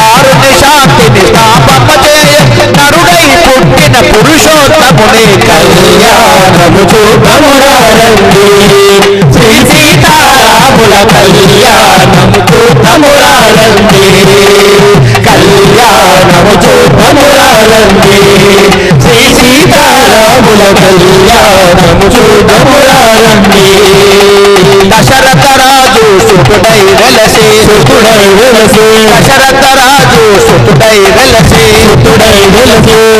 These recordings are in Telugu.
దారుని శాంతిని తాపము చేయ నరుడై పుట్టిన పురుషోత్తముని కళ్యాణము చూడమురారండి శ్రీ సీతారాముల కళ్యాణము చూడమురారండి కళ్యాణము చూడమురారండి శ్రీ సీతారాముల కళ్యాణము చూడమురారండి దశరథ రాజు సుతుడై వెలసి దశరథ రాజు సుతుడై వెలసి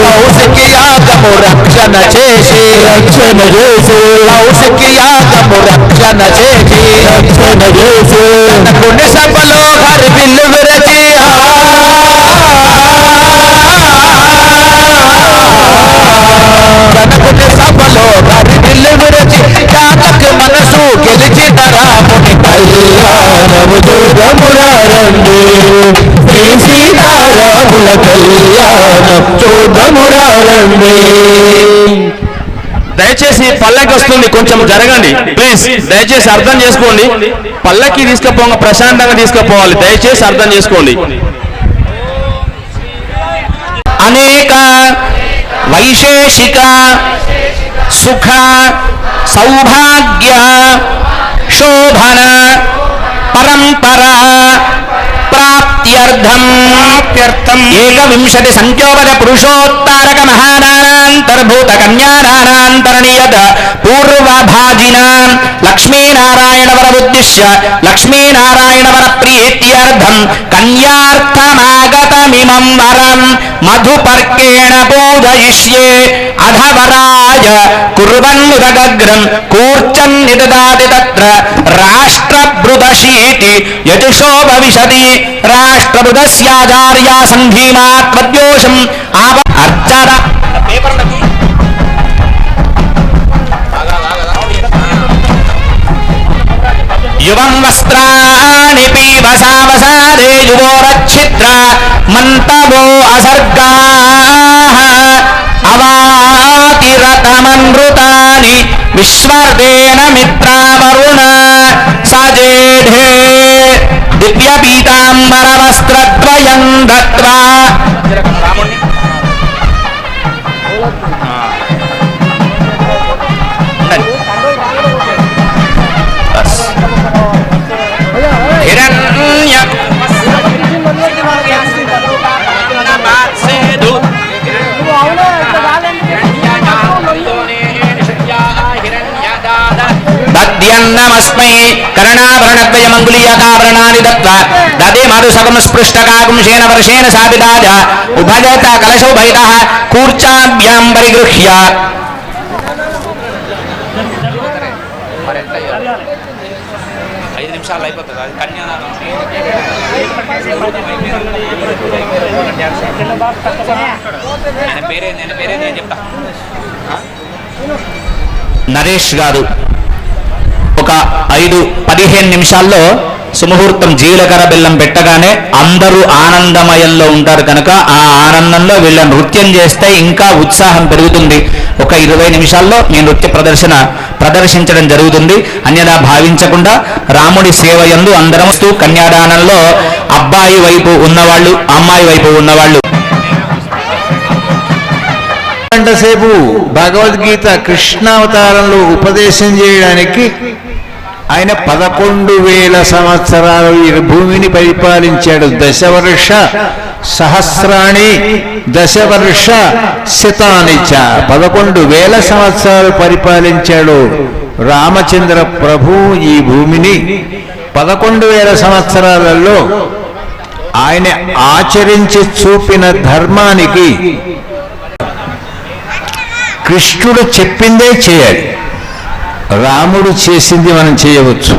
కౌశికి యాగము రక్షణ చేసి కౌశికి యాగము రక్షణ చేసి గుణి సభలో హరి విల్లు విరచి కనకుని సభలో హరి విల్లు విరచి కానకు మనసు గెలిచిన రాముని కళ్యాణము చూడమురారండి శ్రీ సీతారాముల కళ్యాణం చూడమురారండి. దయచేసి పల్లకి వస్తుంది, కొంచెం జరగండి ప్లీజ్. దయచేసి అర్థం చేసుకోండి. పల్లకి తీసుకుపోగా ప్రశాంతంగా తీసుకుపోవాలి. దయచేసి అర్థం చేసుకోండి. అనేక వైశేషిక సుఖ సౌభాగ్య శోభన పరంపర ప్రాప్త్యర్థం ఏకవింశతి సంఖ్యోపద పురుషోత్తారక మహానాంతర్భూత కన్యాదానాంతరణీయత పూర్వభాజినాం లక్ష్మీనారాయణవర ఉద్దిశ్య లక్ష్మీనారాయణవర ప్రీత్యర్థం కన్యార్థమాగతమిమం వరం మధుపర్కేణ పూజయిష్యే అధవరాజ కుర్వన్నుదగ్రం కూర్చన్నిదదాతి తత్ర రాష్ట్రభృదశీతి యతిషో భవిష్యతి రాష్ట్రభృదస్యాచార్యా సంధీమాత్మద్యోషం ఆవ అర్చన యువం వస్త్రాణి పీవసావసాదే యువోరచ్ఛిద్ర మంతవో అసర్గాః అవాతిరతమనృతాని విశ్వర్దేన మిత్రావరుణ సజేఢే దివ్యపీతాంబర వస్త్రద్వయం దత్వా నమస్మై కర్ణాభరణద్వయమంగుళీయకాభరణాని దత్వా దదే మధుసగం స్పృష్టకాగుంశేన వర్షేణ సాపితాజ ఉభయత కలశోభైతః కూర్చాభ్యాం పరిగృహ్య నరేష్ గారు ఒక 5-15 నిమిషాల్లో సుముహూర్తం జీలకర్ర బెల్లం పెట్టగానే అందరూ ఆనందమయంలో ఉంటారు కనుక ఆ ఆనందంలో వీళ్ళ నృత్యం చేస్తే ఇంకా ఉత్సాహం పెరుగుతుంది. ఒక 20 నిమిషాల్లో మీ నృత్య ప్రదర్శించడం జరుగుతుంది. అన్యదా భావించకుండా రాముడి సేవయందు అందరం కన్యాదానంలో అబ్బాయి వైపు ఉన్నవాళ్ళు అమ్మాయి వైపు ఉన్నవాళ్ళు గంటసేపు భగవద్గీత కృష్ణావతారంలో ఉపదేశం చేయడానికి ఆయన 11,000 సంవత్సరాలు ఈ భూమిని పరిపాలించాడు. దశవర్ష సహస్రాణి దశవర్ష శతాని చ 11,000 సంవత్సరాలు పరిపాలించాడు రామచంద్ర ప్రభు ఈ భూమిని. 11,000 సంవత్సరాలలో ఆయన ఆచరించి చూపిన ధర్మానికి కృష్ణుడు చెప్పిందే చేయాలి, రాముడు చేసింది మనం చేయవచ్చు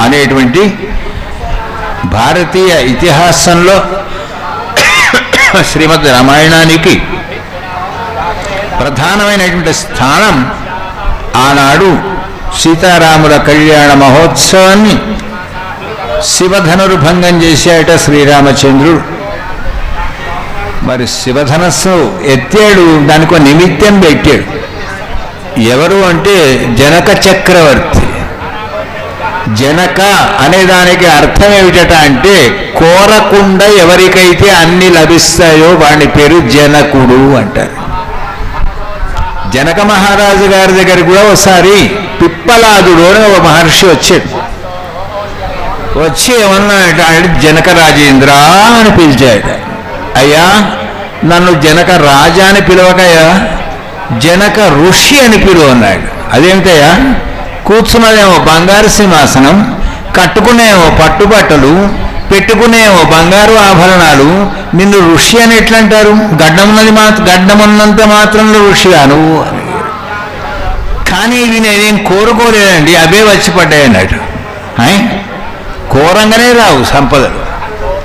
అనేటువంటి భారతీయ ఇతిహాసంలో శ్రీమద్ రామాయణానికి ప్రధానమైనటువంటి స్థానం. ఆనాడు సీతారాముల కళ్యాణ మహోత్సవాన్ని శివధనుర్భంగం చేశాట శ్రీరామచంద్రుడు. మరి శివధనస్సు ఎత్తాడు, దానికి ఒక నిమిత్తం పెట్టాడు. ఎవరు అంటే జనక చక్రవర్తి. జనక అనే దానికి అర్థం ఏమిటట అంటే కోరకుండా ఎవరికైతే అన్ని లభిస్తాయో వాడి పేరు జనకుడు అంటారు. జనక మహారాజు గారి దగ్గర కూడా ఒకసారి పిప్పలాదుడు అని ఒక మహర్షి వచ్చాడు. వచ్చి ఏమన్నాడు అంటే జనక రాజేంద్ర అని పిలిచాడు. అయ్యా నన్ను జనక రాజా అని పిలవకయ్యా, జనక ఋషి అని పిలువ అన్నాడు. అదేమిటయ్యా, కూర్చున్నదేమో బంగారు సింహాసనం, కట్టుకునేమో పట్టుబట్టలు, పెట్టుకునేమో బంగారు ఆభరణాలు, నిన్ను ఋషి అని ఎట్లంటారు? గడ్డమున్నంత మాత్రంలో ఋషిగా నువ్వు అని. కానీ ఇది నేనేం కోరుకోలేదండి, అవే వచ్చి పడ్డాయి అన్నాడు. కోరంగానే రావు సంపదలు,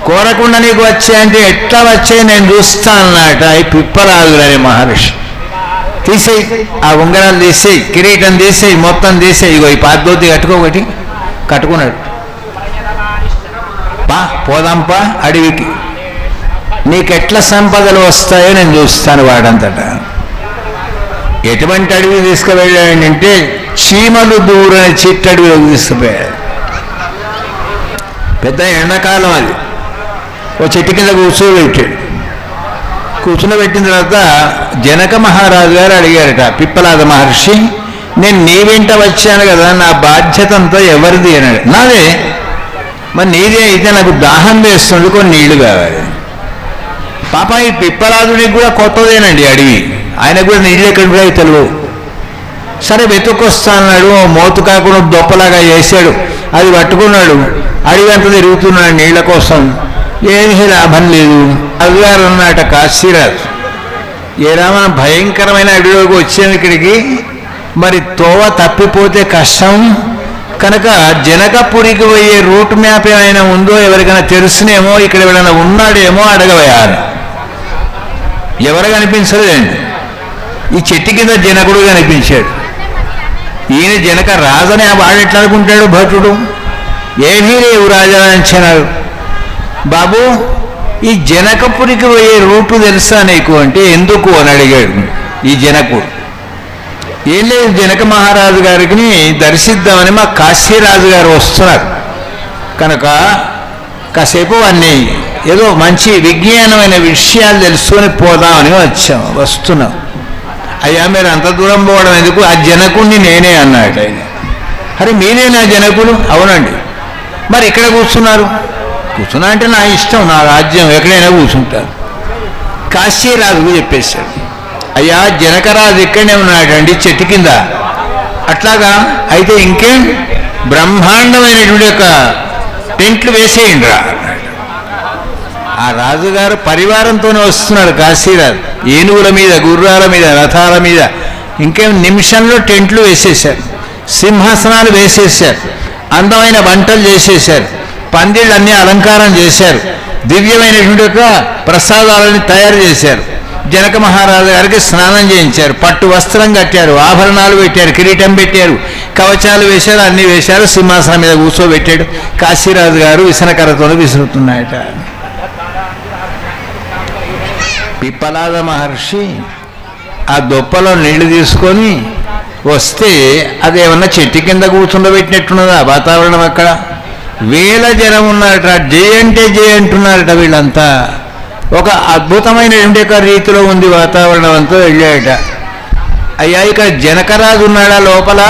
కోరకుండా నీకు వచ్చాయంటే ఎట్లా వచ్చాయి నేను చూస్తా అన్నట ఈ పిప్పలాదులనే మహర్షి. తీసేయి ఆ ఉంగరాలు, తీసేయి కిరీటం, తీసేయి మొత్తం తీసేయి, ఇగో ఈ పాద్దోతి కట్టుకోకటి కట్టుకున్నాడు. పోదాంపా అడవికి, నీకెట్లా సంపదలు వస్తాయో నేను చూస్తాను వాడంతట. ఎటువంటి అడవి తీసుకువెళ్ళాడంటే చీమలు దూరని చిట్టడవిలోకి తీసుకుపోయాడు. పెద్ద ఎండాకాలం అది. ఓ చెట్టు కింద కూర్చోబెట్టాడు. కూర్చునబెట్టిన తర్వాత జనక మహారాజు గారు అడిగారట పిప్పలాద మహర్షి, నేను నీ వెంట వచ్చాను కదా, నా బాధ్యత అంతా ఎవరిది అన్నాడు. నాదే. మరి నీదే అయితే నాకు దాహం వేస్తుంది, కొన్ని నీళ్లు కావాలి. పాప ఈ పిప్పలాదుడికి కూడా కొత్తదేనండి అడవి, ఆయనకు కూడా నీళ్ళు ఎక్కడ కూడా తెలియవు. సరే వెతుక్కొస్తా అన్నాడు. మోతు కాకుండా దొప్పలాగా చేశాడు, అది పట్టుకున్నాడు. అడవి అంతా తిరుగుతున్నాడు నీళ్ల కోసం, ఏమీ లాభం లేదు. అదిగారు అన్నట కాశీరాజు, ఏరా మనం భయంకరమైన అడవిలోకి వచ్చాను ఇక్కడికి, మరి తోవ తప్పిపోతే కష్టం కనుక జనకపురికి పోయే రూట్ మ్యాప్ ఏమైనా ఉందో ఎవరికైనా తెలుసునేమో, ఇక్కడ ఎవరైనా ఉన్నాడేమో అడగవేయాలి. ఎవరు కనిపించలేదండి. ఈ చెట్టు కింద జనకుడు కనిపించాడు. ఈయన జనక రాజని వాడు ఎట్లా అనుకుంటాడు భటుడు? ఏమీ లేవు రాజా అంచనాలు. బాబు ఈ జనకపురికి పోయే రూటు తెలుసా నీకు అంటే ఎందుకు అని అడిగాడు ఈ జనకుడు. ఏం లేదు, జనక మహారాజు గారికి దర్శిద్దామని మా కాశీరాజు గారు వస్తున్నారు కనుక కాసేపు అన్నీ ఏదో మంచి విజ్ఞానమైన విషయాలు తెలుసుకొని పోదామని వస్తున్నాం. అయ్యా మీరు అంత దూరం పోవడం ఎందుకు, ఆ జనకుడిని నేనే అన్నాడు ఆయన. అరే మీరేనా జనకుడు? అవునండి. మరి ఇక్కడ కూర్చున్నారు? కూర్చున్నా అంటే నా ఇష్టం, నా రాజ్యం, ఎక్కడైనా కూర్చుంటారు. కాశీరాజుకు చెప్పేశాడు. అయ్యా జనకరాజు ఇక్కడనే ఉన్నాడండి చెట్టు కింద. అట్లాగా, అయితే ఇంకేం బ్రహ్మాండమైనటువంటి యొక్క టెంట్లు వేసేయండి రా. ఆ రాజుగారు పరివారంతోనే వస్తున్నాడు కాశీరాజు, ఏనుగుల మీద, గుర్రాల మీద, రథాల మీద. ఇంకేం నిమిషంలో టెంట్లు వేసేశారు, సింహాసనాలు వేసేశారు, అందమైన వంటలు చేసేశారు, పందిళ్ళన్నీ అలంకారం చేశారు, దివ్యమైనటువంటి యొక్క ప్రసాదాలని తయారు చేశారు. జనక మహారాజు గారికి స్నానం చేయించారు, పట్టు వస్త్రం కట్టారు, ఆభరణాలు పెట్టారు, కిరీటం పెట్టారు, కవచాలు వేశారు, అన్నీ వేశారు. సింహాసనం మీద కూర్చోబెట్టాడు. కాశీరాజు గారు విసనకర్రతో విసురుతున్నాయట. పిప్పలాద మహర్షి ఆ దొప్పలో నీళ్లు తీసుకొని వస్తే అదేమన్నా చెట్టు కింద కూర్చుండబెట్టినట్టున్నదా వాతావరణం? అక్కడ వేల జనం ఉన్నారట, జై అంటే జై అంటున్నారట వీళ్ళంతా. ఒక అద్భుతమైన రీతిలో ఉంది వాతావరణం అంతా. వెళ్ళాడట. అయ్యా ఇక్కడ జనకరాజు ఉన్నాడా లోపల,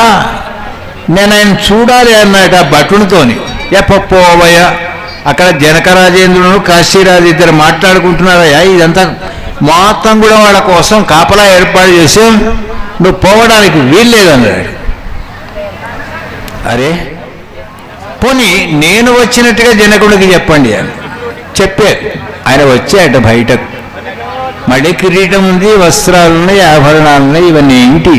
నేను ఆయన చూడాలి అన్నాట భటునితోని. ఎప్పపోవయ్య అక్కడ జనకరాజేంద్రుడు కాశీరాజు ఇద్దరు మాట్లాడుకుంటున్నారయ్యా, ఇదంతా మొత్తం కూడా వాళ్ళ కోసం కాపలా ఏర్పాటు చేసి నువ్వు పోవడానికి వీల్లేదన్నాడు. అరే పోనీ నేను వచ్చినట్టుగా జనకుడికి చెప్పండి అని చెప్పారు. ఆయన వచ్చాట బయటకు. మళ్ళీ కిరీటం ఉంది, వస్త్రాలున్నాయి, ఆభరణాలున్నాయి, ఇవన్నీ ఏంటి?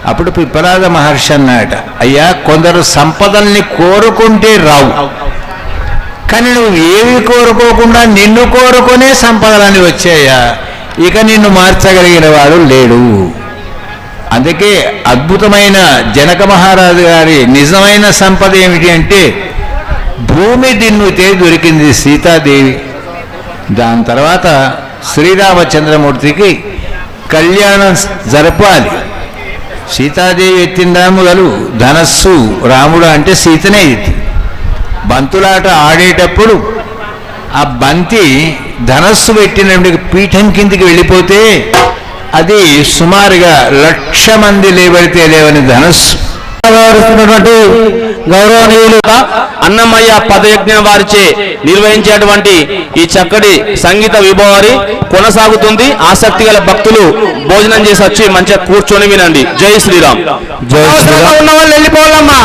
అప్పుడు పిప్పలాద మహర్షి అన్నాట, అయ్యా కొందరు సంపదల్ని కోరుకుంటే రావు, కానీ నువ్వు ఏవి కోరుకోకుండా నిన్ను కోరుకునే సంపదలన్నీ వచ్చాయా, ఇక నిన్ను మార్చగలిగిన వాడు లేడు. అందుకే అద్భుతమైన జనక మహారాజు గారి నిజమైన సంపద ఏమిటి అంటే భూమి దిన్నుతే దొరికింది సీతాదేవి. దాని తర్వాత శ్రీరామచంద్రమూర్తికి కళ్యాణం జరపాలి. సీతాదేవి ఎత్తిందా మొదలు ధనస్సు రాముడు అంటే సీతనే ఎత్తి. బంతులాట ఆడేటప్పుడు ఆ బంతి ధనస్సు పెట్టినటువంటి పీఠం కిందికి వెళ్ళిపోతే అది సుమారుగా 1,00,000 మంది లేబడితే లేవని ధనస్సు. గౌరవనీయులు అన్నమయ్య పదయజ్ఞం వారిచే నిర్వహించేటువంటి ఈ చక్కటి సంగీత విభావరి కొనసాగుతుంది. ఆసక్తి గల భక్తులు భోజనం చేసి వచ్చి మంచిగా కూర్చొని వినండి. జై శ్రీరామ్. జై శ్రీరామ్. ఉన్న వాళ్ళు వెళ్ళిపోవాలమ్మా.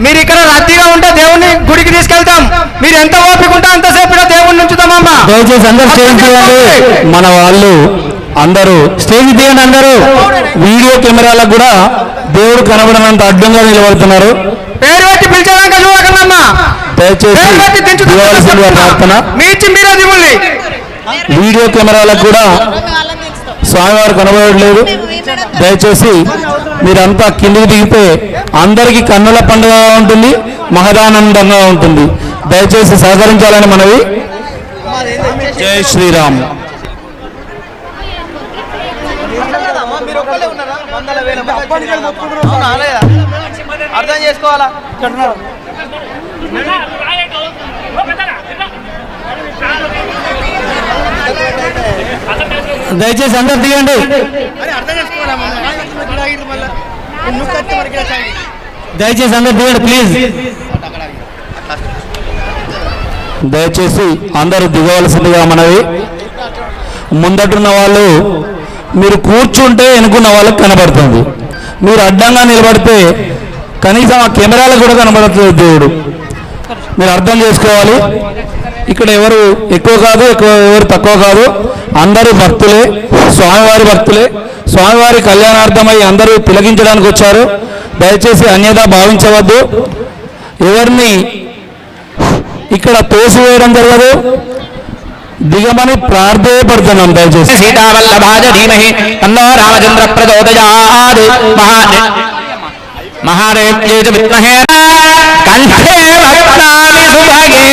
మీరు ఇక్కడ రద్దీగా ఉంటే దేవుణ్ణి గుడికి తీసుకెళ్తాం. మీరు ఎంత ఓపిక ఉంటే అంతసేపు దేవుణ్ణి ఉంచుతామమ్మా. దయచేసి అందరూ స్టేజ్ తీయండి. మన వాళ్ళు అందరూ స్టేజ్ తీయండి. అందరూ వీడియో కెమెరాలకు కూడా దేవుడు కనబడినంత అడ్డంగా నిలబడుతున్నారు. పేరు పెట్టి పిలిచేదాకా చూడగలమ్మా. దయచేసి దిగవలసిందిగా ప్రార్థన. మీ ఇచ్చి మీరే దిగుల్ని. వీడియో కెమెరాలకు కూడా స్వామివారు కనబడట్లేదు. దయచేసి మీరంతా కిందికి దిగితే అందరికీ కన్నుల పండుగగా ఉంటుంది, మహదానందంగా ఉంటుంది. దయచేసి సహకరించాలని మనవి. జై శ్రీరామ్. అర్థం చేసుకోవాలా. దయచేసి అందరు దిగండి. దయచేసి అందరు దిగండి ప్లీజ్. దయచేసి అందరూ దిగవలసిందిగా మనవి. ముందటున్న వాళ్ళు మీరు కూర్చుంటే వెనుకున్న వాళ్ళకి కనబడుతుంది. మీరు అడ్డంగా నిలబడితే కనీసం ఆ కెమెరాలకు కూడా కనబడుతుంది దేవుడు. మీరు అర్థం చేసుకోవాలి. ఇక్కడ ఎవరు ఎక్కువ కాదు, ఎవరు తక్కువ కాదు. అందరూ భక్తులే, స్వామివారి భక్తులే. స్వామివారి కళ్యాణార్థమై అందరూ తిలకించడానికి వచ్చారు. దయచేసి అన్యదా భావించవద్దు. ఎవరిని ఇక్కడ తోసివేయడం జరగదు. దిగమని ప్రార్థేయపడుతున్నాం. దయచేసి సీతావల్లభాయ ధీమహి తన్నో రామచంద్ర ప్రచోదయాత్. మహాదేవ్యై చ విద్మహే కంఠే వక్తామి సుభగే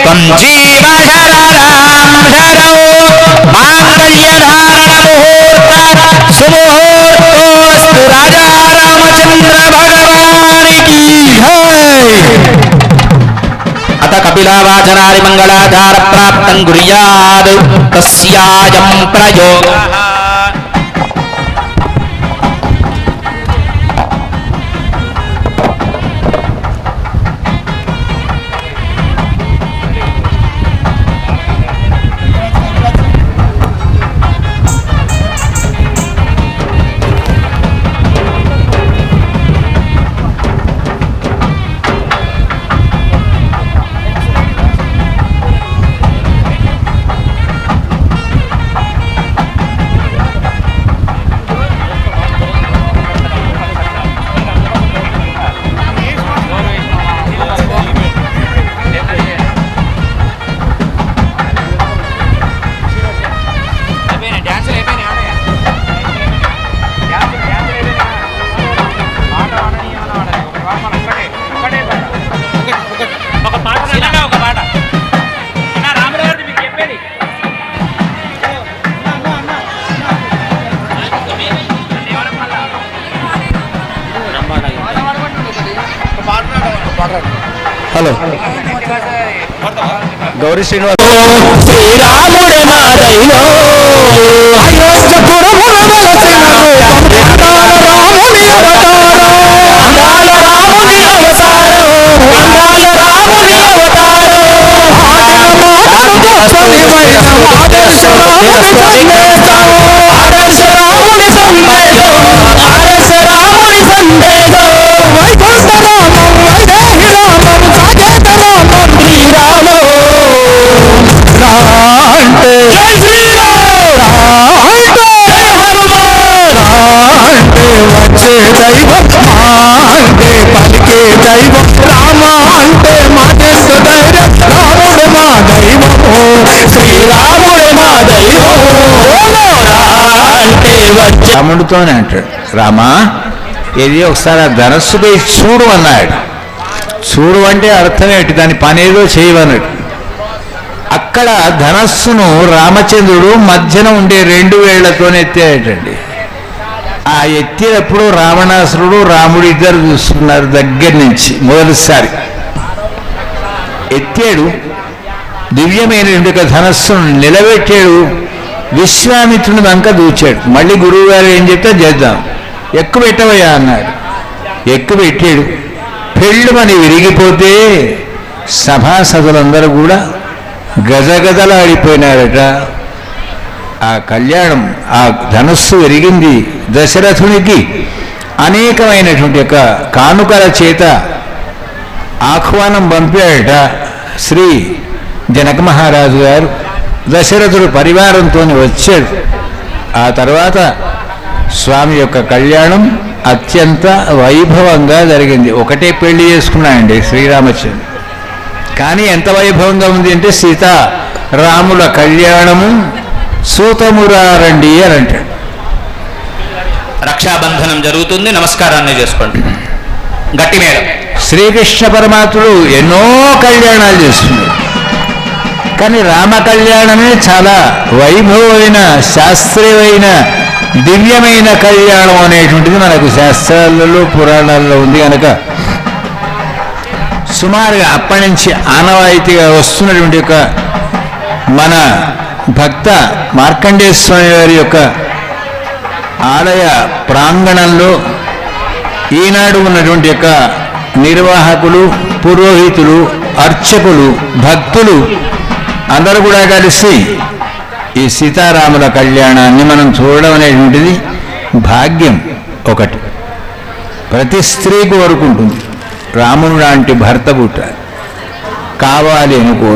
త్వం జీవ శరణాం శరణో మాంగళ్యధారణ ముహూర్త సుముహూర్తోస్తు రాజా రామచంద్ర భగవానికి జై. అత కపిలావాచనాది మంగళాచార ప్రాప్తం గుర్యాద్ తస్యాయం ప్రయోగః. హలో గౌరీ శ్రీనివాస్. శ్రీరాముడే మా దైవం, అయోధ్యపురమున వెలసినడు అందాల రాముని అవతారం, అందాల రాముని అవతారం, అందాల రాముని అవతారం. ఆడిన మాటలు తప్పని వైనం, ఆదర్శ రాముని సందేశం, ఆదర్శ రాముని సందేశం, ఆదర్శ రాముని సందేశం. వైకుంఠ రామం వైదేహి రామం సాకేత రామం శ్రీరామం. అంటే జై శ్రీరామ్, అంటే హనుమాన్, అంటే వచ్చే దైవం, అంటే పలికే దైవం, రామ అంటే మాటెంత ధైర్యం, రాముడు మా దైవం, శ్రీరాముడు మా దైవం. అంటే వచ్చే రాముడితోనే అంటాడు, రామా ఇది ఒకసారి ఆ ధనస్సుపై చూడు అన్నాడు. చూడు అంటే అర్థం ఏంటి, దాని పనేదో చేయవన్నాడు. అక్కడ ధనస్సును రామచంద్రుడు మధ్యన ఉండే 2 వేళ్లతోనే ఎత్తాడటండి. ఆ ఎత్తినప్పుడు రావణాసురుడు రాముడు ఇద్దరు చూస్తున్నారు దగ్గర నుంచి మొదటిసారి ఎత్తాడు. దివ్యమైనటువంటి ఒక ధనస్సును నిలబెట్టాడు. విశ్వామిత్రుని వంక దూచాడు. మళ్ళీ గురువు గారు ఏం చెప్తే చేద్దాం, ఎక్కువ పెట్టవయ్యా అన్నాడు. ఎక్కువ పెట్టాడు. పెళ్ళుమని విరిగిపోతే సభాసదులందరూ కూడా గజగజలాడిపోయినారట. ఆ కళ్యాణం, ఆ ధనస్సు విరిగింది. దశరథునికి అనేకమైనటువంటి యొక్క కానుకల చేత ఆహ్వానం పంపాడట శ్రీ జనక మహారాజు గారు. దశరథుడు పరివారంతో వచ్చాడు. ఆ తర్వాత స్వామి యొక్క కళ్యాణం అత్యంత వైభవంగా జరిగింది. ఒకటే పెళ్లి చేసుకున్నాయండి శ్రీరామచంద్ర. కానీ ఎంత వైభవంగా ఉంది అంటే సీతారాముల కళ్యాణము సూతమురారండి అని అంటాడు. రక్షాబంధనం జరుగుతుంది. నమస్కారాన్ని చేసుకోండి. గట్టి మేడం. శ్రీకృష్ణ పరమాత్ముడు ఎన్నో కళ్యాణాలు చేస్తున్నాడు. కానీ రామ కళ్యాణమే చాలా వైభవమైన, శాస్త్రీయమైన, దివ్యమైన కళ్యాణం అనేటువంటిది మనకు శాస్త్రాలలో పురాణాల్లో ఉంది కనుక సుమారుగా అప్పటి నుంచి ఆనవాయితీగా వస్తున్నటువంటి ఒక మన భక్త మార్కండేయ స్వామి వారి యొక్క ఆలయ ప్రాంగణంలో ఈనాడు ఉన్నటువంటి యొక్క నిర్వాహకులు, పురోహితులు, అర్చకులు, భక్తులు అందరూ కూడా కలిసి ఈ సీతారాముల కళ్యాణాన్ని మనం చూడడం అనేటువంటిది భాగ్యం. ఒకటి ప్రతి స్త్రీ కోరుకుంటుంది రాముని లాంటి భర్త పుట్టాలి, కావాలి అని కోరు.